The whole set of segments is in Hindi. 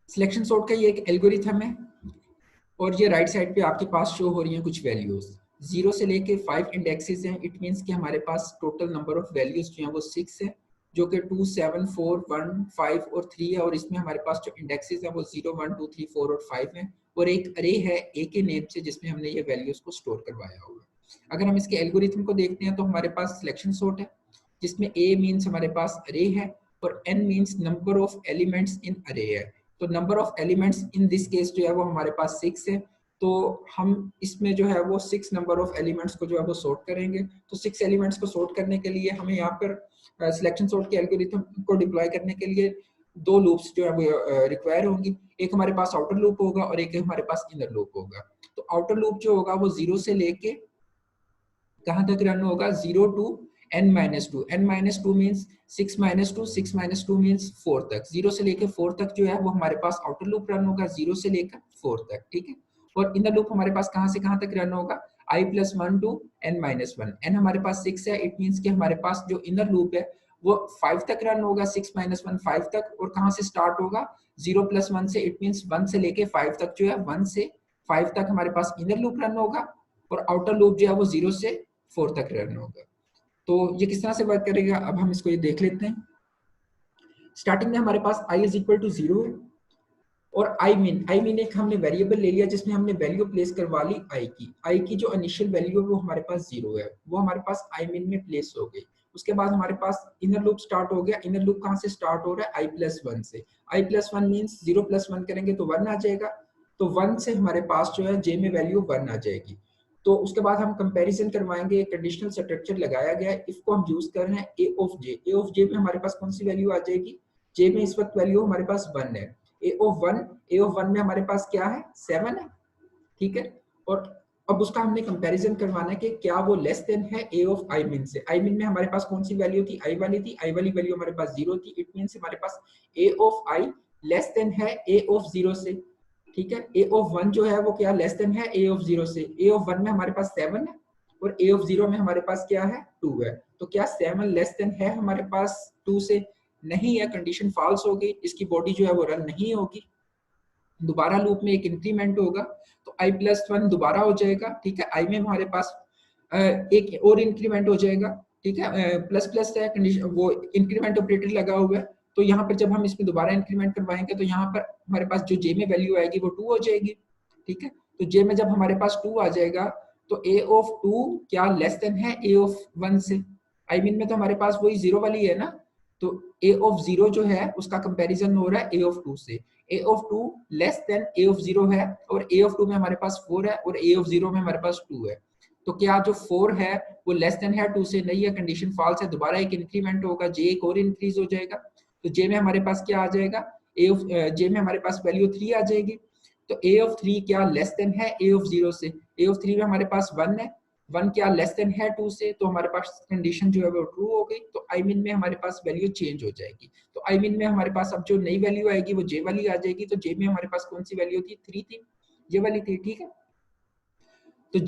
सिलेक्शन सॉर्ट का ये एक एल्गोरिथम है और ये राइट साइड पे आपके पास शो हो रही हैं कुछ वैल्यूज। 0 से लेके 5 इंडेक्सेस हैं। इट मींस कि हमारे पास टोटल नंबर ऑफ वैल्यूज जो हैं वो 6 है, जो कि 2, 7, 4, 1, 5 और 3 है। और इसमें हमारे पास जो इंडेक्सेस हैं वो 0, 1, 2, 3, 4 और 5 हैं। और एक अरे है ए के नेम से जिसमें हमने ये वैल्यूज को स्टोर करवाया हुआ है। अगर हम इसके एल्गोरिथम को देखते हैं तो हमारे पास सिलेक्शन सॉर्ट है जिसमें ए मीन्स हमारे पास अरे है और n means number of elements in array है। तो number of elements in this case जो है वो हमारे पास 6 है। तो हम इसमें जो है वो 6 नंबर ऑफ एलिमेंट्स को जो है वो सॉर्ट करेंगे। तो 6 एलिमेंट्स को सॉर्ट करने के लिए हमें यहाँ पर सिलेक्शन सॉर्ट के एल्गोरिथम को डिप्लॉय करने के लिए 2 लूप्स जो है वो रिक्वायर होंगी। एक हमारे पास आउटर लूप होगा और एक हमारे पास इनर लूप होगा। तो आउटर लूप जो होगा वो 0 से लेके कहाँ तक रन होगा, 0 to n-2। n-2 means 6-2, 6-2 means 4 तक। 0 से लेकर 4 तक जो है वो हमारे पास आउटर लूप रन होगा, 0 से लेकर 4 तक, ठीक है। और इनर लूप हमारे पास कहाँ से कहाँ तक रन होगा, i+1 टू n-1। n हमारे पास 6 है, इट मीन्स कि हमारे पास जो इनर लूप है वो 5 तक रन होगा, 6-1 5 तक। और कहाँ से स्टार्ट होगा, 0+1 से। इट मीन्स 1 से लेके 5 तक जो है 1 से 5 तक हमारे पास इनर लूप रन होगा और आउटर लूप जो है वो 0 से 4 तक रन होगा। तो ये किस तरह से वर्क करेगा, अब हम इसको ये देख लेते हैं। स्टार्टिंग में हमारे पास i इज इक्वल टू 0 है और आई मीन एक हमने वेरिएबल ले लिया जिसमें हमने वैल्यू प्लेस करवा ली i की जो इनिशियल वैल्यू है वो हमारे पास 0 है, वो हमारे पास i मीन में प्लेस हो गई। उसके बाद हमारे पास इनर लूप स्टार्ट हो गया। इनर लूप कहाँ से स्टार्ट हो रहा है, i+1 से। i+1 मीन्स 0+1 करेंगे तो 1 आ जाएगा। तो 1 से हमारे पास जो है j में वैल्यू 1 आ जाएगी। तो उसके बाद हम कंपैरिजन करवाएंगे, कंडीशनल स्ट्रक्चर लगाया गया है, इसको हम यूज कर रहे हैं a ऑफ j में हमारे पास कौन सी वैल्यू आ जाएगी, j में इस वक्त वैल्यू हमारे पास 1 है। a ऑफ 1 में हमारे पास क्या है, 7 है, ठीक है। और अब उसका हमने कंपैरिजन करवाना है कि क्या वो लेस देन है a ऑफ i मीन से। i मीन में हमारे पास कौन सी वैल्यू थी, i वाली थी। i वाली वैल्यू हमारे पास 0 थी। इट मींस हमारे पास a of i less than है a ऑफ 0 से, ठीक है। a ऑफ 1 जो है वो क्या लेस देन है a ऑफ 0 से। a ऑफ 1 में हमारे पास 7 है और a ऑफ 0 में हमारे पास क्या है, 2 है। तो क्या 7 लेस देन है हमारे पास 2 से, नहीं है, कंडीशन फॉल्स हो गई, इसकी बॉडी जो है वो रन नहीं होगी। दोबारा लूप में एक इंक्रीमेंट होगा तो i+1 दोबारा हो जाएगा, ठीक है। i में हमारे पास एक और इंक्रीमेंट हो जाएगा, ठीक है। प्लस प्लस है कंडीशन, वो इंक्रीमेंट ऑपरेटर लगा हुआ है। तो यहाँ पर जब हम इसमें दोबारा इंक्रीमेंट करवाएंगे तो यहाँ पर हमारे पास जो j में वैल्यू आएगी वो 2 हो जाएगी, ठीक है। तो j में जब हमारे पास 2 आ जाएगा तो a ऑफ 2 क्या लेस देन है a ऑफ 1 से। आई मीन में तो हमारे पास वही 0 वाली है ना, तो a ऑफ 0 जो है उसका कंपैरिजन हो रहा है a ऑफ 2 से। a of 2 less than a of 0 है और a ऑफ 2 में हमारे पास 4 है और a ऑफ 0 में हमारे पास 2 है। तो क्या जो 4 है वो लेस देन है 2 से, नहीं है, कंडीशन फॉल्स है। दोबारा एक इंक्रीमेंट होगा, j एक और इंक्रीज हो जाएगा। तो j में हमारे पास क्या आ जाएगा, j में हमारे पास वैल्यू 3 आ जाएगी। तो a ऑफ 3 क्या लेस देन है a ऑफ 0 से। a ऑफ 3 में हमारे पास 1 है, 1 क्या लेस देन है 2 से, तो हमारे पास कंडीशन जो है वो ट्रू हो गई। तो आई मीन में हमारे पास वैल्यू चेंज हो जाएगी। तो आई मीन में हमारे पास अब जो नई वैल्यू आएगी वो j वाली आ जाएगी। तो j में हमारे पास कौन सी वैल्यू थी, 3 थी, ये वाली थी, ठीक है। तो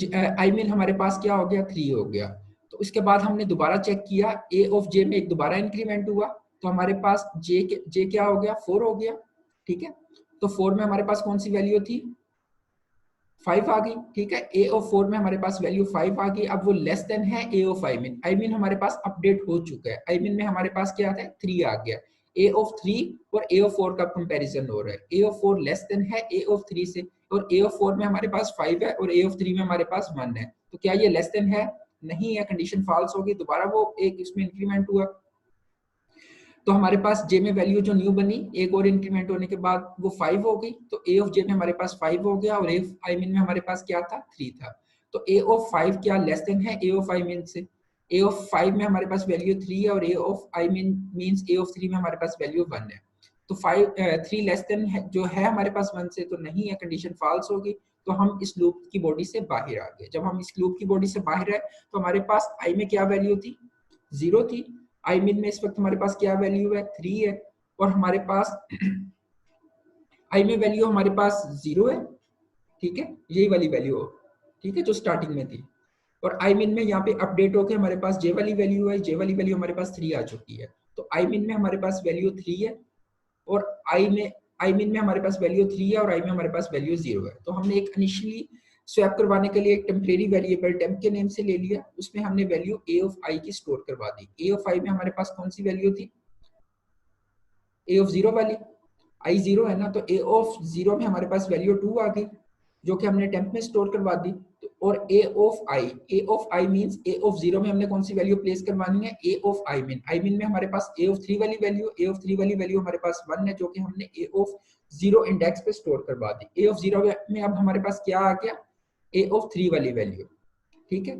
आई मीन हमारे पास क्या हो गया, 3 हो गया। तो इसके बाद हमने दोबारा चेक किया, a ऑफ j में एक दोबारा इंक्रीमेंट हुआ तो हमारे पास j क्या हो गया, 4 हो गया, ठीक है। तो 4 में हमारे पास कौन सी वैल्यू थी, 5 आ गई, ठीक है। a ऑफ 4 में हमारे पास वैल्यू 5 आ गई। अब वो लेस देन है a of i mean. I mean हमारे पास अपडेट हो चुका है। आई मीन में हमारे पास क्या आता है, 3 आ गया। a ऑफ 3 और a ऑफ 4 का कंपैरिजन हो रहा है। a ऑफ 4 लेस देन है a ऑफ 3 से और a ऑफ 4 में हमारे पास 5 है और a ऑफ 3 में हमारे पास 1 है। तो क्या ये लेस देन है, नहीं है, कंडीशन फॉल्स होगी। दोबारा वो एक इसमें इंक्रीमेंट हुआ तो हमारे पास j में वैल्यू जो न्यू बनी एक और इंक्रीमेंट होने के बाद वो 5 हो गई। तो a ऑफ j में हमारे पास 5 हो गया और a ऑफ i मीन में हमारे पास क्या था, 3 था। तो a ऑफ 5 क्या लेस देन है a ऑफ i मीन से। a ऑफ 5 में हमारे पास वैल्यू 3 है और a of i mean means a of 3 में हमारे पास वैल्यू 1 है। तो 3 लेस देन है जो है हमारे पास 1 से, तो नहीं है, कंडीशन फॉल्स होगी। तो हम इस लूप की बॉडी से बाहर आ गए। जब हम इस लूप की बॉडी से बाहर आए तो हमारे पास i में क्या वैल्यू थी, 0 थी। आई मीन में इस वक्त हमारे पास क्या वैल्यू है, 3 है और हमारे पास आई में वैल्यू हमारे पास 0 है, ठीक है, यही वाली वैल्यू, ठीक है, जो स्टार्टिंग में थी। और आई मीन में यहाँ पे अपडेट होके हमारे पास जे वाली वैल्यू है, जे वाली वैल्यू हमारे पास 3 आ चुकी है। तो आई मीन में हमारे पास वैल्यू 3 है और आई में आई मीन में हमारे पास वैल्यू 3 है और आई में हमारे पास वैल्यू 0 है। तो हमने एक इनिशियली स्वैप करवाने के लिए एक टेम्परेरी वेरिएबल टेम्प के नेम से ले लिया, उसमें हमने वैल्यू ए ऑफ आई की स्टोर करवा दी। ए ऑफ आई में हमारे पास कौन सी वैल्यू थी, ए ऑफ 0 वाली, आई 0 है ना, तो ए ऑफ 0 में हमारे पास वैल्यू 2 आ गई जो कि हमने टेम्प में स्टोर करवा दी। तो और A of I means A of 0 में हमने कौन सी वैल्यू प्लेस करवानी है, ए ऑफ आई मीन में हमारे पास ए ऑफ 3 वाली वैल्यू, ए ऑफ 3 वाली वैल्यू हमारे पास 1 है जो कि हमने ए ऑफ 0 इंडेक्स पे स्टोर करवा दी। ए ऑफ 0 में अब हमारे पास क्या आ गया, ए ऑफ 3 वाली वैल्यू, ठीक है।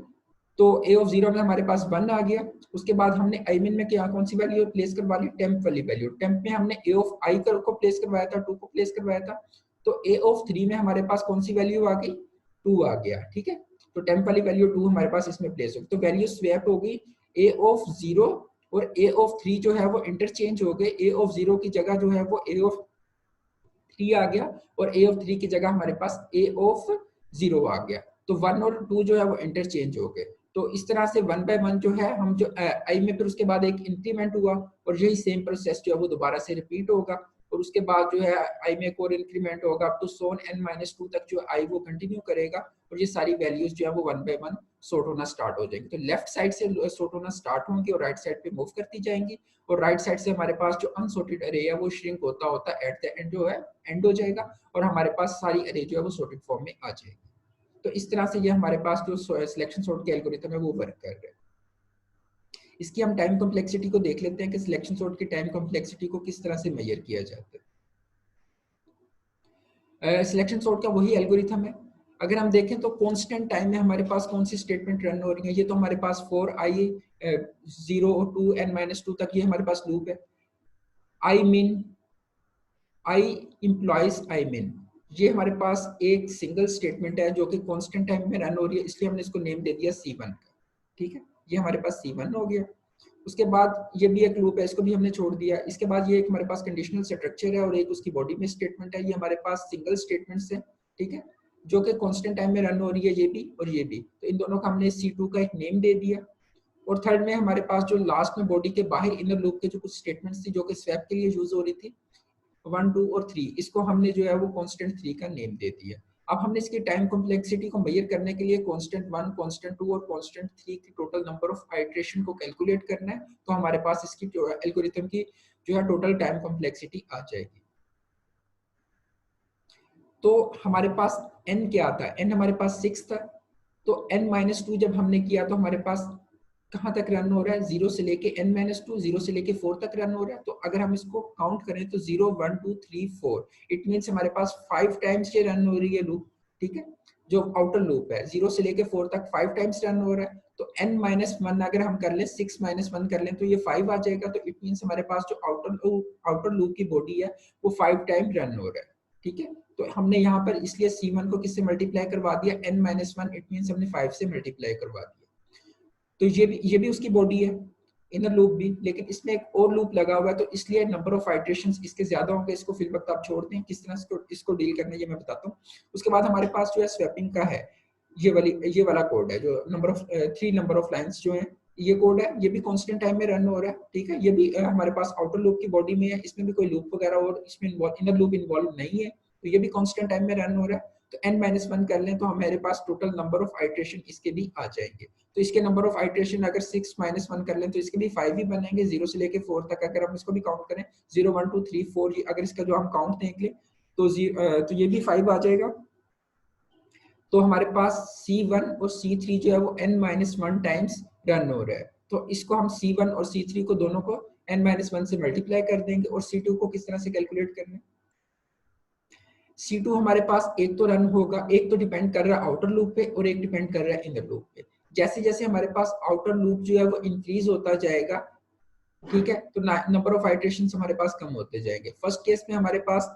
तो ए ऑफ 0 में हमारे पास 1 आ गया। उसके बाद हमने आई मीन में क्या कौन सी वैल्यू प्लेस करवा ली, टेम्प वाली वैल्यू। टेम्प में हमने ए ऑफ आई को प्लेस करवाया था, 2 को प्लेस करवाया था। तो ए ऑफ 3 में हमारे पास कौन सी वैल्यू आ गई, 2 आ गया, ठीक है। तो टेम्प वाली वैल्यू 2 हमारे पास इसमें प्लेस हो गई। तो वैल्यू स्वैप हो गई, ए ऑफ 0 और ए ऑफ 3 जो है वो इंटरचेंज हो गए। ए ऑफ 0 की जगह जो है वो ए ऑफ 3 आ गया और ए ऑफ 3 की जगह हमारे पास ए ऑफ 0 आ गया। तो 1 और 2 जो है वो इंटरचेंज हो गए। तो इस तरह से 1 बाय 1 जो है हम जो आई में, फिर उसके बाद एक इंक्रीमेंट हुआ और यही सेम प्रोसेस जो है वो दोबारा से रिपीट होगा और उसके बाद जो है आई में एक और इंक्रीमेंट होगा। अब तो सोन n-2 तक जो आई वो कंटिन्यू करेगा और ये सारी वैल्यूज जो है वो 1 बाय 1 सॉर्ट होना स्टार्ट हो जाएंगी। तो लेफ्ट साइड से सॉर्ट होना स्टार्ट होंगी और राइट साइड पे मूव करती जाएंगी और राइट साइड से हमारे पास जो अनसॉर्टेड अरे है वो श्रिंक होता होता एट द एंड जो है एंड हो जाएगा और हमारे पास सारी अरे जो है वो सॉर्टेड फॉर्म में आ जाएगी। तो इस तरह से ये हमारे पास जो सिलेक्शन सॉर्ट के एल्गोरिथम है वो वर्क कर रहे हैं। इसकी हम टाइम कॉम्प्लेक्सिटी को देख लेते हैं कि सिलेक्शन सॉर्ट की टाइम कॉम्प्लेक्सिटी को किस तरह से मेजर किया जाता है। सिलेक्शन सॉर्ट का वही एल्गोरिथम है। अगर हम देखें तो कांस्टेंट टाइम में हमारे पास कौन सी स्टेटमेंट रन हो रही है, ये तो हमारे पास 4 i 0 2 n-2 तक ये हमारे पास लूप है। I mean, I employees I mean, ये हमारे पास एक सिंगल स्टेटमेंट है जो कि कांस्टेंट टाइम में रन हो रही है, इसलिए हमने इसको नेम दे दिया C1 का, ठीक है। ये हमारे पास C1 हो गया। उसके बाद ये भी एक लूप है, इसको भी हमने छोड़ दिया। इसके बाद ये एक हमारे पास कंडीशनल स्ट्रक्चर है और एक उसकी बॉडी में स्टेटमेंट है। ये हमारे पास सिंगल स्टेटमेंट्स है, ठीक है, जो कि कांस्टेंट टाइम में रन हो रही है, ये भी और ये भी। तो इन दोनों का हमने C2 का एक नेम दे दिया। और थर्ड में हमारे पास जो लास्ट में बॉडी के बाहर इनर लूप के जो कुछ स्टेटमेंट्स थी जो कि स्वैप के लिए यूज हो रही थी, 1 2 और 3, इसको हमने जो है वो कांस्टेंट 3 का नेम दे दिया। अब हमने इसकी टाइम कॉम्प्लेक्सिटी को मेजर करने के लिए कांस्टेंट 1, कांस्टेंट 2 और कांस्टेंट 3 की टोटल नंबर ऑफ आइटरेशन को कैलकुलेट करना है। तो हमारे पास इसकी जो एल्गोरिथम की जो है टोटल टाइम कॉम्प्लेक्सिटी आ जाएगी। तो हमारे पास n क्या आता है, n हमारे पास 6 था। तो n-2 जब हमने किया तो हमारे पास कहाँ तक रन हो रहा है, 0 से लेके n-2, 0 से लेके 4 तक रन हो रहा है। तो अगर हम इसको काउंट करें तो 0 1 2 3 4, इट मींस हमारे पास 5 टाइम्स ये रन हो रही है लूप, ठीक है। जो आउटर लूप है 0 से लेके 4 तक 5 टाइम्स रन हो रहा है। तो n-1 अगर हम कर लें, 6-1 कर लें तो ये 5 आ जाएगा। तो इट मींस हमारे पास जो आउटर लूप की बॉडी है वो 5 टाइम रन हो रहा है, ठीक है। तो हमने यहाँ पर इसलिए C1 को किससे मल्टीप्लाई करवा दिया, n-1, इट मींस हमने 5 से मल्टीप्लाई करवा दिया। तो ये भी उसकी बॉडी है, इनर लूप भी, लेकिन इसमें एक और लूप लगा हुआ है तो इसलिए नंबर ऑफ आइटरेशंस इसके ज्यादा होंगे। इसको फिल वक्त आप छोड़ दें, किस तरह इसको डील करना है ये मैं बताता हूँ। उसके बाद हमारे पास जो है स्वैपिंग का है, ये वाला कोड है जो number of 3 number of lines जो है, ये कोड है, ये भी कांस्टेंट टाइम में रन हो रहा है, ठीक है। ये भी हमारे पास आउटर लूप की बॉडी में है, इसमें भी कोई लूप वगैरह और इसमें इनर लूप इन्वॉल्व नहीं है, तो ये भी कांस्टेंट टाइम में रन हो रहा है। तो n-1 कर लें तो हमारे पास टोटल नंबर ऑफ आइटरेशन इसके भी आ जाएंगे। तो इसके नंबर ऑफ आइटरेशन अगर 6-1 कर लें तो इसके भी 5 ही बनेंगे। 0 से लेके 4 तक अगर हम इसको भी काउंट करें, 0 1 2 3 4, अगर इसका जो हम काउंट देख लें तो ये भी 5 आ जाएगा। तो हमारे पास C1 और C3 जो है वो n-1 टाइम्स रन हो रहा है। तो इसको हम C1 और C3 को दोनों को n-1 से मल्टीप्लाई कर देंगे। और C2 को किस तरह से कैलकुलेट करना है, C2 हमारे पास एक तो रन होगा, एक तो डिपेंड कर रहा है आउटर लूप पे और एक डिपेंड कर रहा है इनर लूप पे। जैसे जैसे हमारे पास आउटर लूप जो है वो इंक्रीज होता जाएगा, ठीक है, तो नंबर ऑफ आइटरेशंस हमारे पास कम होते जाएंगे। फर्स्ट केस में हमारे पास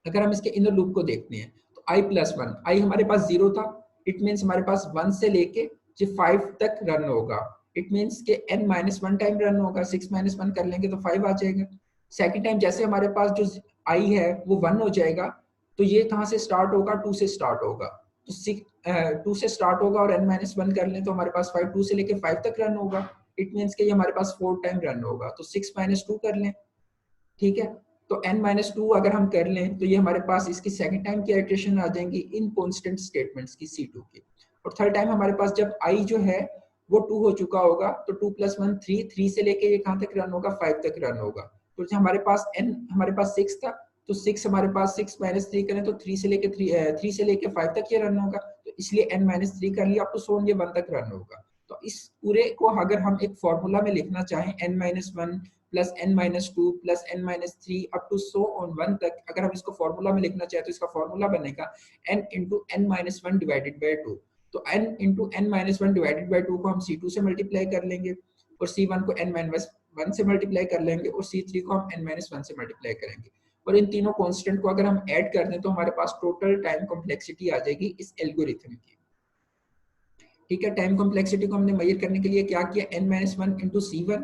अगर हम इसके इनर लूप को देखते हैं तो i+1, i हमारे पास 0 था, इट मींस हमारे पास 1 से लेके 5 तक रन होगा। इट मींस के n-1 टाइम रन होगा, 6-1 कर लेंगे तो 5 आ जाएगा। सेकंड टाइम जैसे हमारे पास जो i है वो 1 हो जाएगा, तो ये कहाँ से स्टार्ट होगा, 2 से स्टार्ट होगा। तो 2 से स्टार्ट होगा और n-1 कर लें तो हमारे पास 5, 2 से लेके 5 तक रन होगा। इट मींस के ये हमारे पास 4 टाइम रन होगा। तो 6 - 2 कर लें, ठीक है। तो n-2 अगर हम कर लें तो ये हमारे पास इसकी सेकंड टाइम की इटरेशन आ जाएंगी इन कांस्टेंट स्टेटमेंट्स की C2 की, और थर्ड टाइम हमारे पास जब i जो है वो 2 हो चुका होगा तो 2 + 1 3, 3 से लेके ये कहाँ तक रन होगा, 5 तक रन होगा। तो जो हमारे पास n हमारे पास 6 था, तो 6 हमारे पास 6 - 3 करें तो 3 से लेके 3 से लेके 5 तक ये रन होगा, तो इसलिए n-3 कर लिया, अब तो सोन ये 1 तक रन होगा। तो इस पूरे को अगर हम एक फॉर्मूला में लिखना चाहें n-1 plus n-2 plus n-3 up to so on 1 तक, अगर हम इसको फॉर्मूला में लिखना चाहें तो इसका फॉर्मूला बनेगा n into n-1 divided by 2। तो n into n-1 divided by 2 को हम C2 से मल्टीप्लाई कर लेंगे और C1 को n-1 से मल्टीप्लाई कर लेंगे और C3 को हम n-1 से मल्टीप्लाई करेंगे, और इन तीनों कांस्टेंट को अगर हम ऐड कर दें तो हमारे पास टोटल टाइम कॉम्प्लेक्सिटी आ जाएगी इस एल्गोरिथम की। ठीक है, टाइम कॉम्प्लेक्सिटी को हमने मेजर करने के लिए क्या किया, n-1 इंटू C1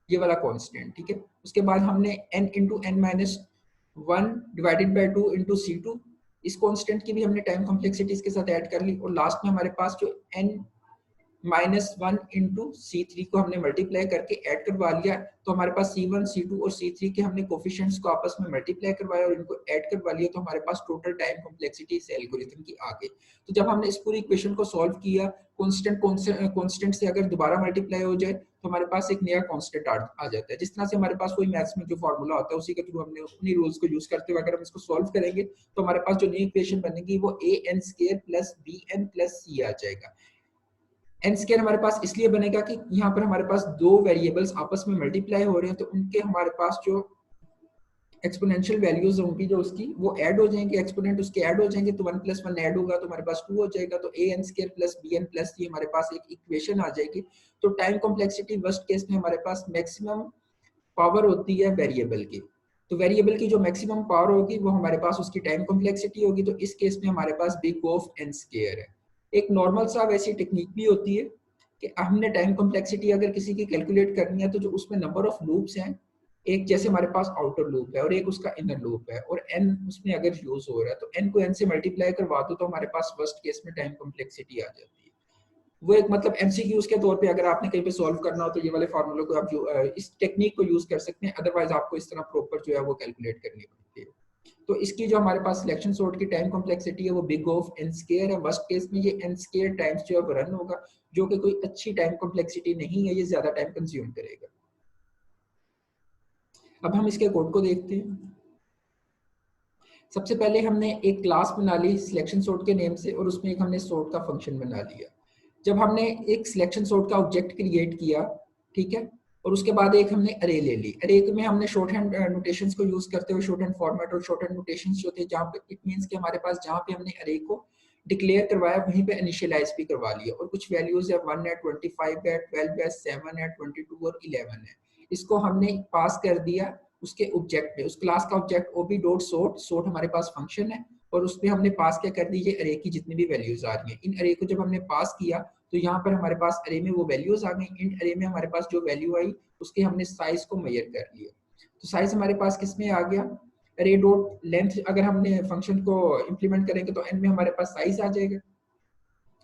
ये वाला कांस्टेंट, ठीक है। उसके बाद हमने n into n-1 divided by 2 into C2, इस कांस्टेंट की भी हमने टाइम कॉम्प्लेक्सिटी इसके साथ ऐड कर ली, और लास्ट में हमारे पास जो n-1 इंटू C3 को हमने मल्टीप्लाई करके ऐड करवा लिया, तो हमारे पास C1, C2 और C3 के हमने कोफिशिएंट्स को आपस में मल्टीप्लाई करवाया और इनको ऐड करवा लिया, तो हमारे पास टोटल टाइम कॉम्प्लेक्सिटी इस एल्गोरिथम की आ गई। तो जब हमने इस पूरी इक्वेशन को सॉल्व किया, कांस्टेंट से अगर दोबारा मल्टीप्लाई हो जाए तो हमारे पास एक नया कांस्टेंट आ जाता है। जिस तरह से हमारे पास कोई मैथ्स में जो फॉर्मूला होता है उसी के थ्रू हमने उन्हीं रूल्स को यूज करते हुए अगर हम इसको सॉल्व करेंगे तो हमारे पास जो नई इक्वेशन बनेगी वो an² plus bn plus c आ जाएगा। n² हमारे पास इसलिए बनेगा कि यहाँ पर हमारे पास दो वेरिएबल्स आपस में मल्टीप्लाई हो रहे हैं, तो उनके हमारे पास जो एक्सपोनेंशियल वैल्यूज होंगी जो उसकी वो ऐड हो जाएंगे, एक्सपोनेंट उसके ऐड हो जाएंगे, तो 1 + 1 ऐड होगा तो हमारे पास 2 हो जाएगा, तो an² plus bn plus c हमारे पास एक इक्वेशन आ जाएगी। तो टाइम कॉम्प्लेक्सिटी वर्स्ट केस में हमारे पास मैक्सिमम पावर होती है वेरिएबल की, तो वेरिएबल की जो मैक्सिमम पावर होगी वो हमारे पास उसकी टाइम कॉम्प्लेक्सिटी होगी, तो इस केस में हमारे पास बिग ऑफ n² है। एक नॉर्मल सा वैसी टेक्निक भी होती है कि हमने टाइम कॉम्प्लेक्सिटी अगर किसी की कैलकुलेट करनी है तो जो उसमें नंबर ऑफ लूप्स हैं, एक जैसे हमारे पास आउटर लूप है और एक उसका इनर लूप है, और n उसमें अगर यूज हो रहा है तो n को n से मल्टीप्लाई करवा दो तो हमारे पास फर्स्ट केस में टाइम कॉम्प्लेक्सिटी आ जाती है। वो एक मतलब एमसीक्यूज के तौर पे अगर आपने कहीं पे सॉल्व करना हो तो ये वाले फार्मूले को आप जो इस टेक्निक को यूज कर सकते हैं, अदरवाइज आपको इस तरह प्रॉपर जो है वो कैलकुलेट करनी पड़ती है। तो इसकी जो हमारे पास सिलेक्शन सॉर्ट की टाइम कॉम्प्लेक्सिटी है वो बिग ऑफ n² है। वर्स्ट केस में ये n² टाइम्स जो है रन होगा, जो कि कोई अच्छी टाइम कॉम्प्लेक्सिटी नहीं है, ये ज्यादा टाइम कंज्यूम करेगा। अब हम इसके कोड को देखते हैं। सबसे पहले हमने एक क्लास बना ली सिलेक्शन सॉर्ट के नेम से और उसमें एक हमने सॉर्ट का फंक्शन बना लिया। जब हमने एक सिलेक्शन सॉर्ट का ऑब्जेक्ट क्रिएट किया, ठीक है, और उसके बाद एक हमने अरे ले ली। अरे में हमने शॉर्ट हैंड नोटेशंस को यूज करते हुए शॉर्ट हैंड फॉर्मेट और शॉर्ट हैंड नोटेशंस जो थे जहाँ पे इट मींस कि हमारे पास जहाँ पे हमने अरे को डिक्लेयर करवाया वहीं पे इनिशियलाइज भी करवा लिया, और कुछ वैल्यूज है 1 है, 25 है, 12 है, 7 है, 22 और 11 है। इसको हमने पास कर दिया उसके ऑब्जेक्ट में, उस क्लास का ऑब्जेक्ट ob.sort, सॉर्ट हमारे पास फंक्शन है, और उसमें हमने पास क्या कर दी, ये अरे की जितनी भी वैल्यूज आ रही हैं। इन अरे को जब हमने पास किया तो यहाँ पर हमारे पास अरे में वो वैल्यूज आ गई। इन अरे में हमारे पास जो वैल्यू आई उसके हमने साइज को मेजर कर लिया, तो साइज हमारे पास किस में आ गया, अरे डॉट लेंथ अगर हमने फंक्शन को इंप्लीमेंट करेंगे तो एन में हमारे पास साइज आ जाएगा।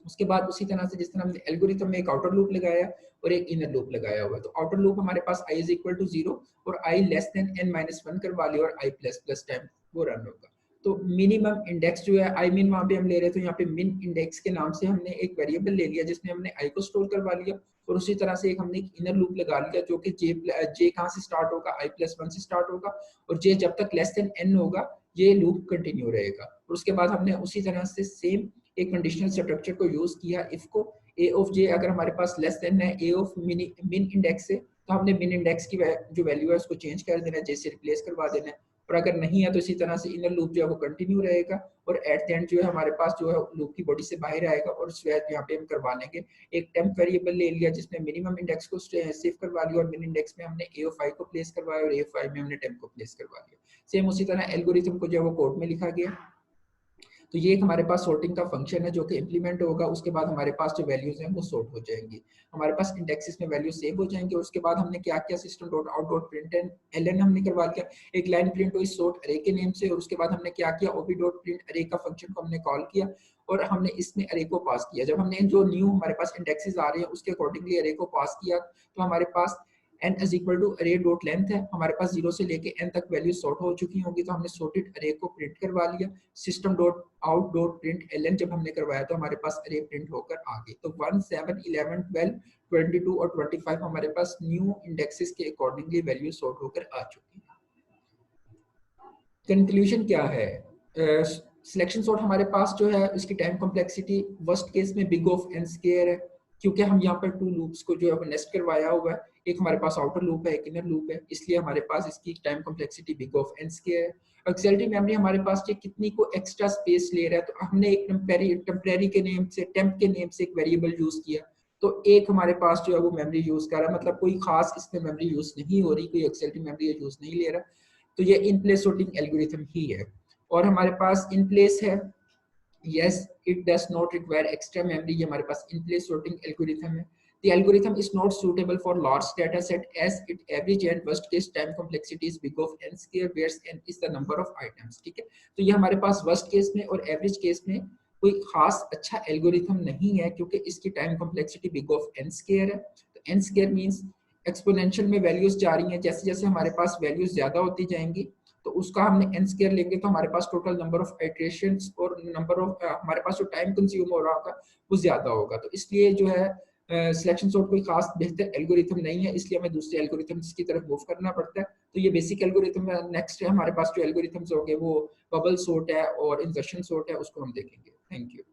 उसके बाद उसी तरह से जिस तरह हमने एल्गोरिथम में एक आउटर लूप लगाया और एक इनर लूप लगाया हुआ है, तो आउटर लूप हमारे पास i = 0 और i n - 1 करवा लिया और i++ टाइम वो रन होगा। तो मिनिमम इंडेक्स जो है i min वहां पे हम ले रहे थे, तो यहाँ पे मिन इंडेक्स के नाम से हमने एक वेरिएबल ले लिया जिसमें हमने i को स्टोर करवा लिया, और उसी तरह से एक हमने एक इनर लूप लगा लिया जो कि j कहाँ से स्टार्ट होगा, i+1 से स्टार्ट होगा, और j जब तक n होगा ये लूप कंटिन्यू रहेगा। और उसके बाद हमने उसी तरह से सेम एक कंडीशनल स्ट्रक्चर को यूज किया, इफ को a ऑफ j अगर हमारे पास लेस देन है a ऑफ मिन इंडेक्स से, तो हमने मिन इंडेक्स की जो वैल्यू है उसको चेंज कर देना है, j से रिप्लेस करवा देना है, और अगर नहीं है तो इसी तरह से इनर लूप जो है वो कंटिन्यू रहेगा, और एट द एंड जो है हमारे पास जो है लूप की बॉडी से बाहर आएगा, और उस वैल्यू यहाँ पे हम करवा लेंगे एक टेम्प वेरिएबल ले लिया जिसमें मिनिमम इंडेक्स को सेव करवा लिया, और मिन इंडेक्स में हमने a ऑफ i को प्लेस करवाया और a ऑफ i में हमने टेम्प को प्लेस करवा लिया। सेम उसी तरह एल्गोरिथम को जो है वो कोड में लिखा गया। तो ये एक हमारे पास सॉर्टिंग का फंक्शन है जो कि इंप्लीमेंट होगा, उसके बाद हमारे पास जो वैल्यूज हैं वो सॉर्ट हो जाएंगी, हमारे पास इंडेक्सेस में वैल्यू सेव हो जाएंगे। और उसके बाद हमने क्या किया, system.out.println हमने करवा लिया एक लाइन प्रिंट हुई सॉर्ट अरे के नेम से, और उसके बाद हमने क्या किया ob.print अरे का फंक्शन को हमने कॉल किया और हमने इसमें अरे को पास किया। जब हमने जो न्यू हमारे पास इंडेक्सेस आ रहे हैं उसके अकॉर्डिंगली अरे को पास किया तो हमारे पास n इज इक्वल टू अरे डॉट लेंथ है, हमारे पास 0 से लेके n तक वैल्यू सॉर्ट हो चुकी होगी, तो हमने सॉर्टेड अरे को प्रिंट करवा लिया। System dot out dot print ln जब हमने करवाया तो हमारे पास अरे प्रिंट होकर आ गई। तो 1 7 11 12 22 और 25 हमारे पास न्यू इंडेक्सेस के अकॉर्डिंगली वैल्यू सॉर्ट होकर आ चुकी है। कंक्लूजन क्या है? सिलेक्शन सॉर्ट हमारे पास जो है इसकी टाइम कॉम्प्लेक्सिटी वर्स्ट केस में बिग ऑफ एन स्क्वायर है, क्योंकि हम यहाँ पर टू लूप्स को जो है नेस्ट करवाया हुआ है, एक हमारे पास आउटर लूप है, एक इनर लूप है, इसलिए हमारे पास इसकी time complexity big of n square है। ऑक्सिलरी मेमोरी हमारे पास ये कितनी को एक्स्ट्रा स्पेस ले रहा है, तो हमने एक टेम्परेरी के नेम से, टेम्प के नेम से एक वेरिएबल यूज किया, तो एक हमारे पास जो है वो मेमोरी यूज कर रहा है, मतलब कोई खास इसमें मेमोरी यूज नहीं हो रही, कोई ऑक्सिलरी मेमोरी यूज नहीं ले रहा, तो ये इन प्लेस सॉर्टिंग एल्गोरिथम ही है। और हमारे पास इन प्लेस है, yes it does not require extra memory, ये हमारे पास in place sorting algorithm है। The algorithm is not suitable for large data set as it average and worst case time complexity is big of n square where n is the number of items, ठीक है। तो ये हमारे पास worst case में और average case में कोई खास अच्छा एल्गोरिथम नहीं है, क्योंकि इसकी time complexity big of n square है। तो n स्क्वायर मींस एक्सपोनेंशियल में वैल्यूज जा रही हैं, जैसे जैसे हमारे पास वैल्यूज ज्यादा होती जाएंगी तो उसका हमने n स्क्वायर लेंगे, तो हमारे पास टोटल नंबर ऑफ इटरेशंस और नंबर ऑफ हमारे पास जो टाइम कंज्यूम हो रहा होगा वो ज्यादा होगा। तो इसलिए जो है सिलेक्शन सॉर्ट कोई खास बेहतर एल्गोरिथम नहीं है, इसलिए हमें दूसरे एल्गोरिथम्स की तरफ मूव करना पड़ता है। तो ये बेसिक एल्गोरिथम है। नेक्स्ट है हमारे पास जो एल्गोरिथम्स होंगे वो बबल सॉर्ट है और इंजर्शन सॉर्ट है, उसको हम देखेंगे। Thank you.